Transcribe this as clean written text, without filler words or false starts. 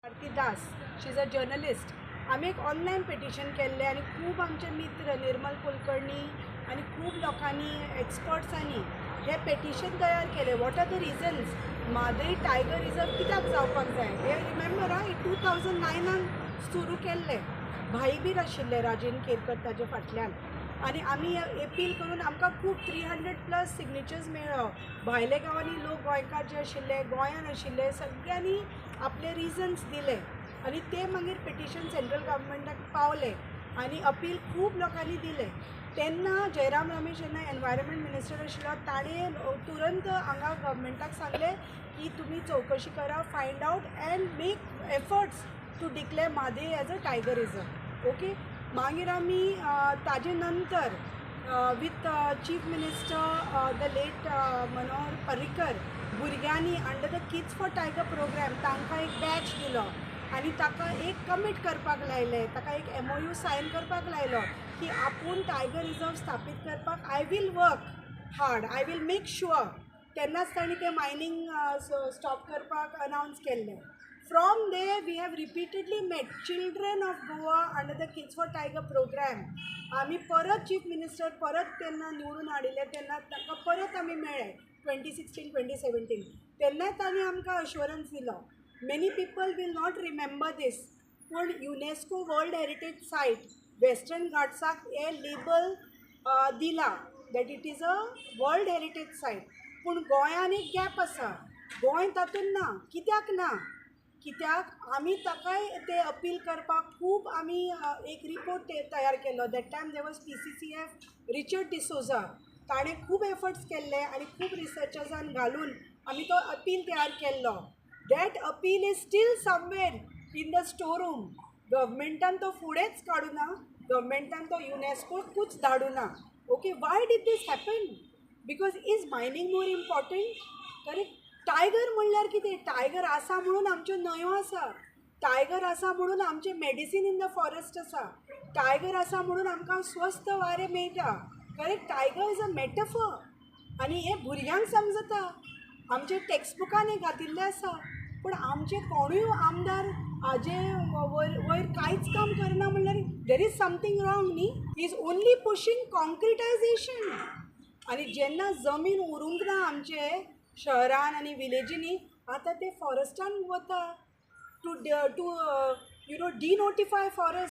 Bharti Das, she is a journalist. आम्ही एक online petition केल्लें आनी खूब आमचे मित्र निर्मल कुलकर्णी आनी खूब लोकांनी एक्सपर्ट्सांनी हे पेटिशन तयार केले. What are the reasons Mhadei tiger reserve कित्याक जावपाक जाय. हे रिमेंबर हा 2009 सुरू केल्लें. भाईबीर आशिल्ले राजेंद्र केरकर ताजे फाटल्यान आनी आमी एपील करून आमकां खूब 300+ सिग्नेचर्स मेळ्ळो. भायल्या गांवांनी लोक गोंयकार जे आशिल्ले गोंयान आशिल्ले सगळ्यांनी आपले रिजन्स दिले आनी ते मागीर पेटिशन सेंट्रल गव्हर्मेंटाक पावले आनी अपील खूब लोकांनी दिले. तेन्ना जयराम रमेश जेन्ना एनवायरमेंट मिनिस्टर आशिल्लो ताणें तुरंत हांगा गव्हर्मेंटाक सांगलें की तुमी चवकशी करा, find out and make efforts to declare Mhadei as a tiger reserve. Okay. मागीर आमी ताजे नंतर with chief minister the late Manohar Parrikar भुरग्यांनी under the kids for tiger program तांकां एक बॅच दिलो आनी ताका एक कमीट करपाक लायलें, ताका एक MOU सायन करपाक लायलो की आपूण टायगर रिजर्व स्थापीत करपाक I will work hard, I will make sure. तेन्नाच तांणी तें मायनींग स्टॉप करपाक अनावन्स केल्लें. From there we have repeatedly met children of Goa under the Kids for Tiger program. आमी परत चीफ मिनिस्टर परत तेन्ना निवडून हाडिल्ले तेन्ना ताका परत आमी मेळ्ळे 2016-2017. तेन्नाय तांणी आमकां अश्युरन्स दिलो. Many people will not remember this पूण UNESCO world heritage site western घाट्साक हे लेबल दिला that it is a world heritage site. पूण गोंयान एक गॅप आसा. गोंय तातूंत ना. कित्याक ना? कित्याक आमी ताकाय ते अपील करपाक खूब आमी एक रिपोर्ट तयार केलो. That time they was PCCF Richard D'Souza. ताणें खूब एफर्ट्स केल्ले आनी खूब रिसर्चर्सान घालून आमी तो अपील तयार केल्लो. That appeal is still somewhere in the store room. गव्हर्मेंटान तो फुडेंच काडूं ना. गव्हर्मेंटान तो युनेस्कोकूच धाडूं ना. Okay. Why did this happen? Because is mining more important? Correct. Tiger म्हणल्यार कितें? टायगर आसा म्हणून आमच्यो न्हंयो आसा. टायगर आसा म्हणून आमचें मेडिसीन इन द फॉरेस्ट आसा. टायगर आसा म्हणून आमकां स्वस्थ वारें मेळटा. Correct. Tiger is a metaphor आनी हे भुरग्यांक समजता. आमचे टेक्स्टबुकान हें घातिल्लें आसा. पूण आमचे कोणूय आमदार हाजे वयर कांयच काम करना म्हणल्यार देर इज समथींग रॉंग न्ही. He is only pushing concretization. आनी जेन्ना जमीन उरूंक ना आमचे शहरान आनी विलेजींनी आतां ते फॉरेस्टान वता टू डिनोटिफाय फॉरेस्ट.